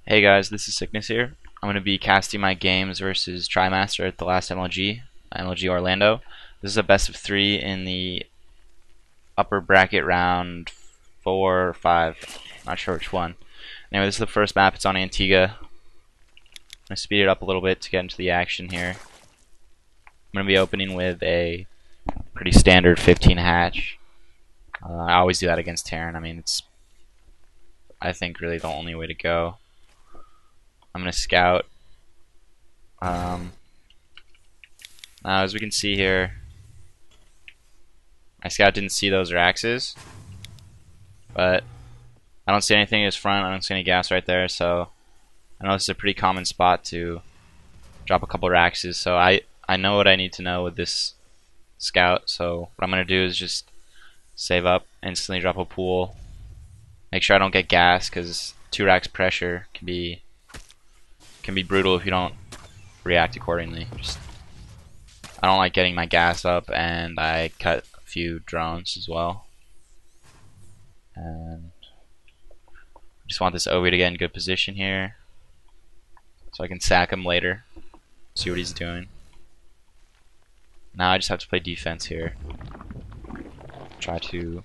Hey guys, this is Sickness here. I'm going to be casting my games versus TriMaster at the last MLG Orlando. This is a best of 3 in the upper bracket round 4 or 5. Not sure which one. Anyway, this is the first map. It's on Antigua. I'm going to speed it up a little bit to get into the action here. I'm going to be opening with a pretty standard 15 hatch. I always do that against Terran. I mean, it's, I think, really the only way to go. I'm going to scout. Now, as we can see here, my scout didn't see those Raxes, but I don't see anything in his front. I don't see any gas right there, so I know this is a pretty common spot to drop a couple Raxes. So I know what I need to know with this scout. So what I'm going to do is just save up, instantly drop a pool, make sure I don't get gas, because 2 racks pressure can be brutal if you don't react accordingly. I don't like getting my gas up, and I cut a few drones as well. And just want this Ovi to get in good position here, so I can sack him later, see what he's doing. Now I just have to play defense here. Try to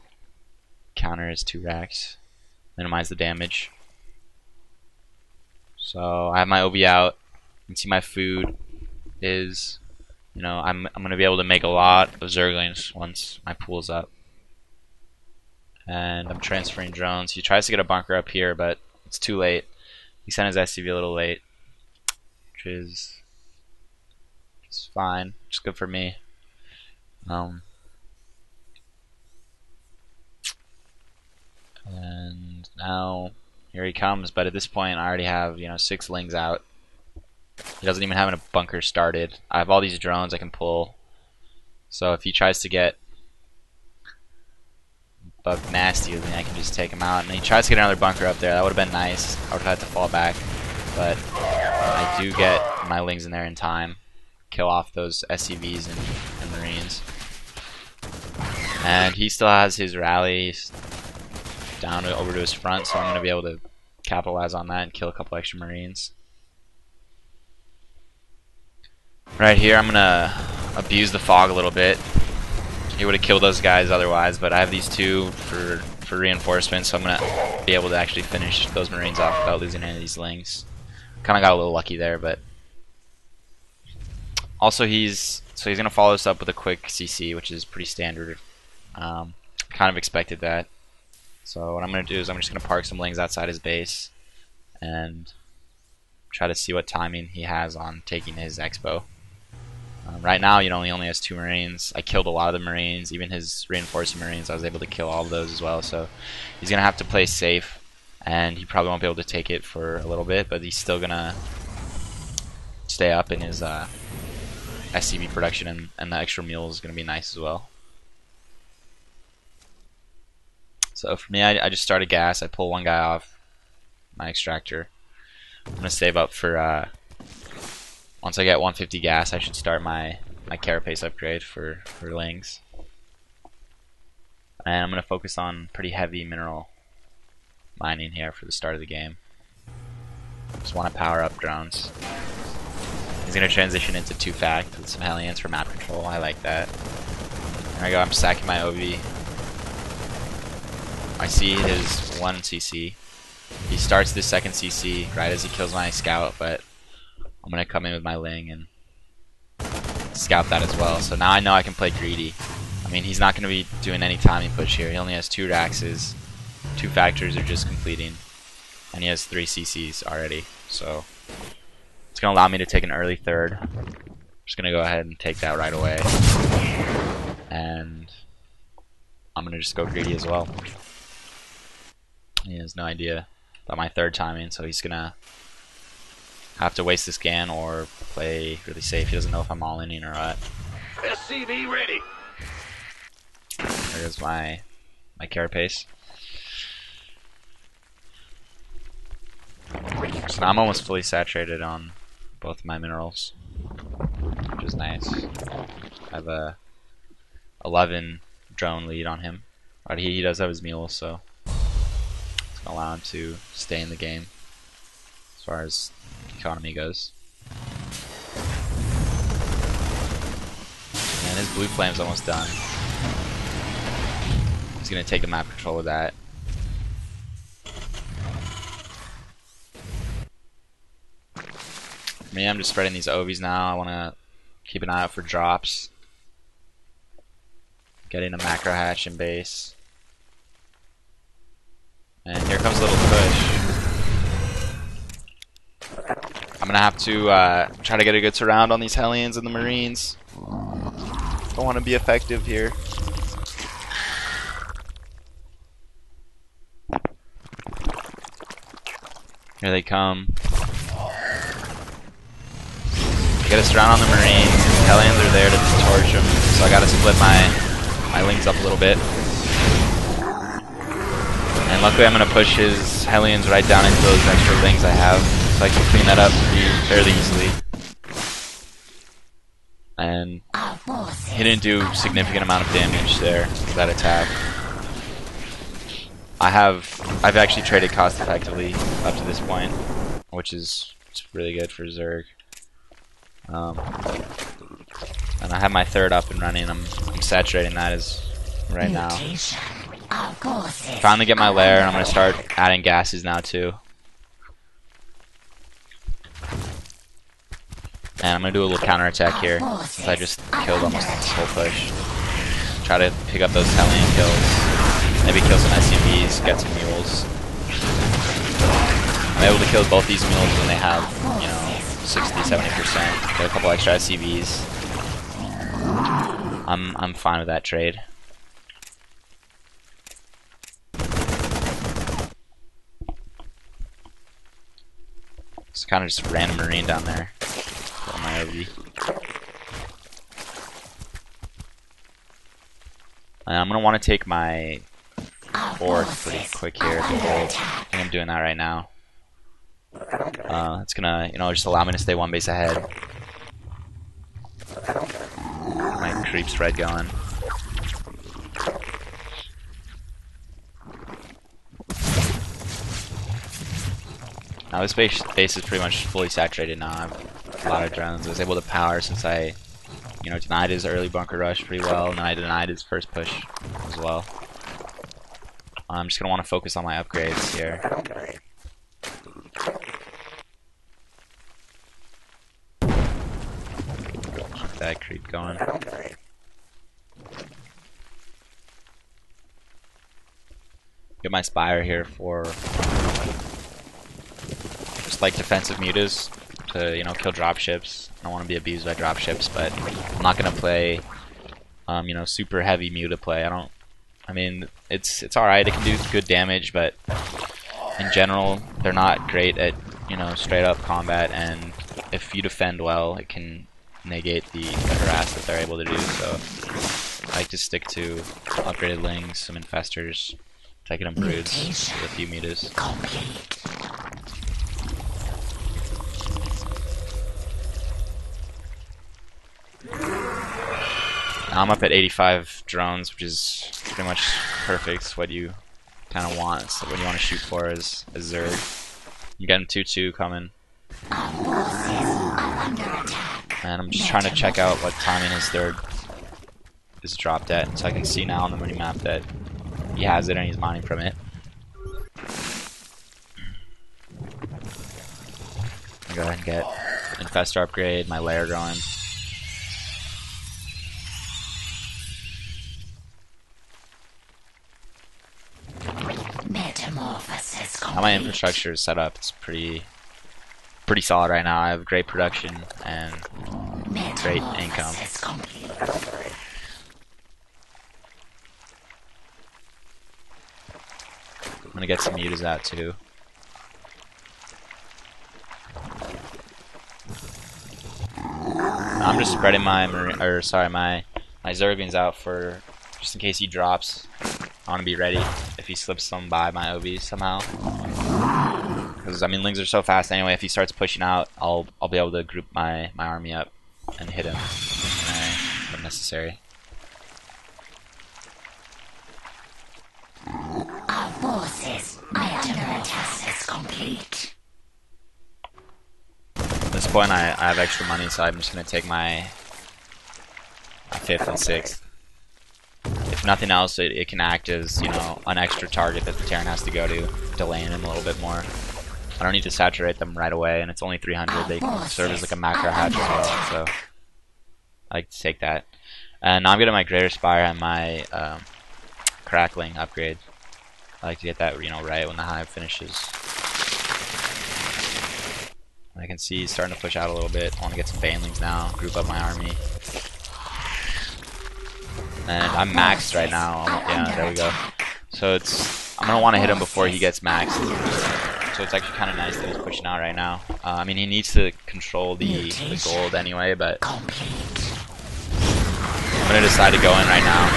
counter his 2 racks, minimize the damage. So I have my OB out. You can see my food is, I'm gonna be able to make a lot of Zerglings once my pool's up. And I'm transferring drones. He tries to get a bunker up here, but it's too late. He sent his SCV a little late, which is fine. It's good for me. And now here he comes, but at this point I already have 6 lings out. He doesn't even have a bunker started. I have all these drones I can pull, so if he tries to get bug nasty with me, I can just take him out. And he tries to get another bunker up there. That would have been nice. I would have had to fall back, but I do get my lings in there in time, kill off those SCVs and Marines. And he still has his rallies down over to his front, so I'm going to be able to capitalize on that and kill a couple extra Marines. Right here, I'm going to abuse the fog a little bit. He would have killed those guys otherwise, but I have these 2 for reinforcement, so I'm going to be able to actually finish those Marines off without losing any of these lings. Kind of got a little lucky there, but also he's going to follow this up with a quick CC, which is pretty standard. Kind of expected that. So what I'm going to do is I'm just going to park some lings outside his base and try to see what timing he has on taking his expo. Right now, he only has 2 Marines. I killed a lot of the Marines, even his reinforcing Marines. I was able to kill all of those as well. So he's going to have to play safe, and he probably won't be able to take it for a little bit, but he's still going to stay up in his SCV production, and the extra mule is going to be nice as well. So for me, I just start a gas. I pull 1 guy off my extractor. I'm going to save up for once I get 150 gas, I should start my carapace upgrade for lings. And I'm going to focus on pretty heavy mineral mining here for the start of the game. Just want to power up drones. He's going to transition into 2-fact with some Hellions for map control. I like that. There I go, I'm stacking my OV. I see his 1 CC. He starts the 2nd CC right as he kills my scout, but I'm going to come in with my ling and scout that as well. So now I know I can play greedy. I mean, he's not going to be doing any timing push here. He only has 2 Raxes, 2 factors are just completing, and he has 3 CCs already. So it's going to allow me to take an early 3rd. I'm just going to go ahead and take that right away. And I'm going to just go greedy as well. He has no idea about my 3rd timing, so he's going to have to waste this scan or play really safe. He doesn't know if I'm all-inning or what. SCV ready. There goes my carapace. So now I'm almost fully saturated on both of my minerals, which is nice. I have a 11 drone lead on him, but he does have his mule, so it's gonna allow him to stay in the game. far as economy goes. And his blue flame's almost done. He's gonna take the map control with that. Me, I'm just spreading these OVs now. I wanna keep an eye out for drops. Getting a macro hatch in base. And here comes a little push. I'm gonna have to try to get a good surround on these Hellions and the Marines. Don't want to be effective here. Here they come. I gotta surround on the Marines. The Hellions are there to torch them, so I gotta split my lings up a little bit. And luckily I'm gonna push his Hellions right down into those extra lings I have, so I can clean that up fairly easily. And he didn't do significant amount of damage there with that attack. I've actually traded cost effectively up to this point, which is really good for Zerg. And I have my third up and running. I'm saturating that as right now. Finally get my lair, and I'm gonna start adding gases now too. And I'm gonna do a little counterattack here, since I just killed almost this whole push. Try to pick up those Hellion kills. Maybe kill some SCVs, get some mules. I'm able to kill both these mules when they have, you know, 60-70%. Get a couple extra SCVs. I'm fine with that trade. It's kind of just a random Marine down there. Kill my OV. And I'm gonna want to take my board pretty quick here. I think I'm doing that right now. It's gonna, you know, just allow me to stay one base ahead. My creep spread going. Now this base is pretty much fully saturated now. I have a lot of drones. I was able to power since I, you know, denied his early bunker rush pretty well, and then I denied his first push as well. I'm just gonna want to focus on my upgrades here. Keep that creep going. Get my Spire here for just like defensive mutas to, you know, kill dropships. I don't want to be abused by dropships, but I'm not gonna play, you know, super heavy muta play. I mean, it's alright. It can do good damage, but in general, they're not great at, you know, straight up combat. And if you defend well, it can negate the harass that they're able to do. So I like to stick to upgraded lings, some infestors, taking them broods with a few mutas. Now I'm up at 85 drones, which is pretty much perfect. It's what you kind of want. It's what you want to shoot for as Zerg. I'm getting 2-2 coming. And I'm just trying to check out what timing his third is dropped at, so I can see now on the minimap that he has it and he's mining from it. Go ahead and get Infestor upgrade, my lair going. How my infrastructure is set up, it's pretty solid right now. I have great production and great income. I'm gonna get some mutas out too. I'm just spreading my Zerglings out for just in case he drops. I want to be ready if he slips some by my OVs somehow. Because I mean, lings are so fast anyway. If he starts pushing out, I'll be able to group my army up and hit him when necessary. Our forces, my attack is complete. point I have extra money, so I'm just gonna take my 5th and 6th. If nothing else, it can act as, you know, an extra target that the Terran has to go to, delaying him a little bit more. I don't need to saturate them right away, and it's only 300. They can serve as like a macro hatch as well, so I like to take that. And now I'm getting my Greater Spire and my Crackling upgrade. I like to get that, you know, right when the hive finishes. I can see he's starting to push out a little bit. I want to get some banelings now, group up my army. And I'm maxed right now. Yeah, there we go. So I'm gonna want to hit him before he gets maxed. So it's actually kind of nice that he's pushing out right now. I mean, he needs to control the gold anyway, but I'm gonna decide to go in right now,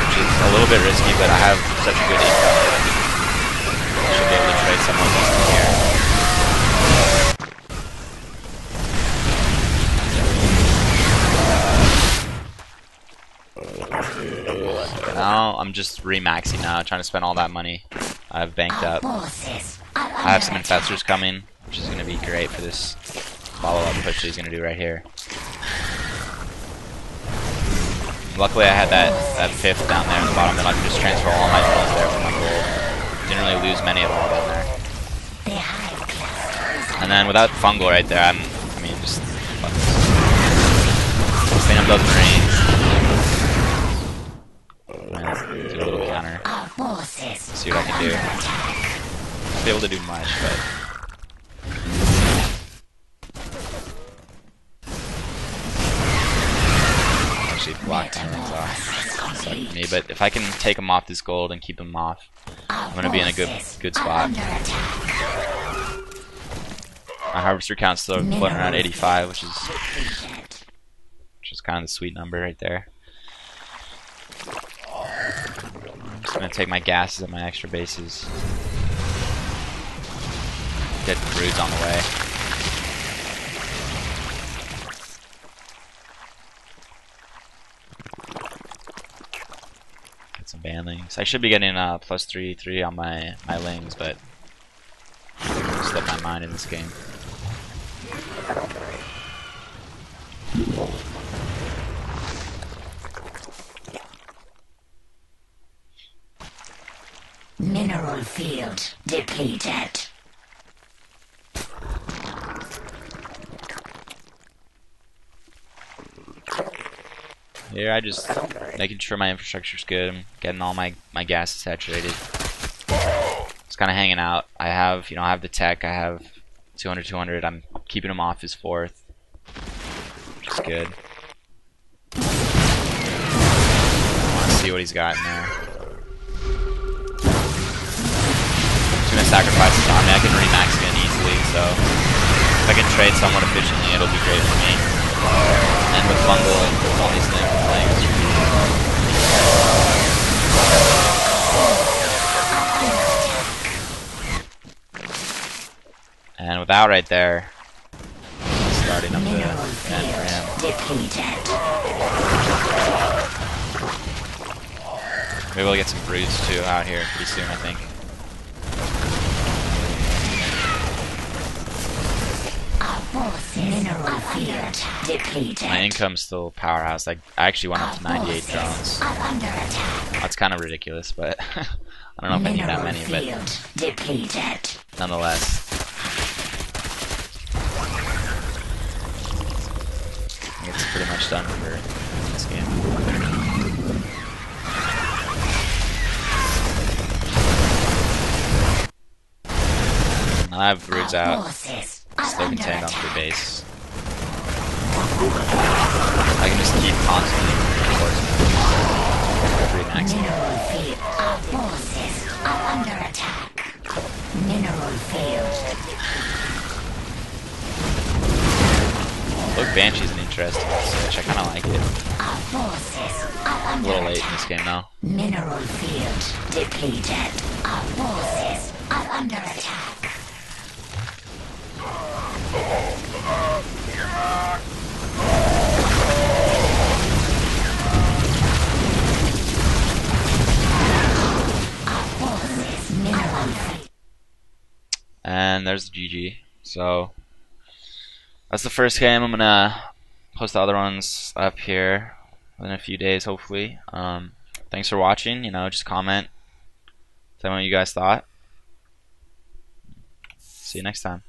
which is a little bit risky, but I have such a good income that I should be able to trade someone decent here. Now I'm just remaxing now, trying to spend all that money I've banked up. I have some infestors coming, which is going to be great for this follow-up push that he's going to do right here. Luckily I had that 5th down there in the bottom, that I could just transfer all my drones there for my gold. Didn't really lose many at all down there. And then without fungal right there, I mean, just fuck this. Phantom doesn't range. Do a little counter. See what I can do. Won't be able to do much, but actually block my runs off. Suck for me, but if I can take him off this gold and keep him off, I'm gonna be in a good spot. My harvester count's still floating around 85, which is kind of the sweet number right there. I'm just gonna take my gases at my extra bases. Get broods on the way. Get some banlings. I should be getting plus 3/3 on my lings, but I slipped my mind in this game. Mineral field depleted. Here I just making sure my infrastructure's good. I'm getting all my gas saturated. Just kind of hanging out. I have the tech. I have 200. I'm keeping him off his 4th, which is good. I want to see what he's got in there. I'm gonna sacrifice his army. I can remax again easily, so if I can trade somewhat efficiently, it'll be great for me. And with fungal and all these different things. And without right there, starting up the end for him. Maybe we'll get some broods too out here pretty soon, I think. Mineral field depleted. My income's still powerhouse. I actually went up to 98 drones. That's kind of ridiculous, but I don't know if I need that many, but nonetheless. I think it's pretty much done for this game. I have broods out. Still contained on 3 base. I can just keep constantly remaxing. Our forces are under attack. Mineral field. Look, Banshee's an interesting switch. I kind of like it. Our forces are A under little late in attack. this game though. Mineral field depleted. Our forces are under attack. And there's the GG. So That's the first game. I'm gonna post the other ones up here within a few days, hopefully. Thanks for watching. Just comment, tell me what you guys thought. See you next time.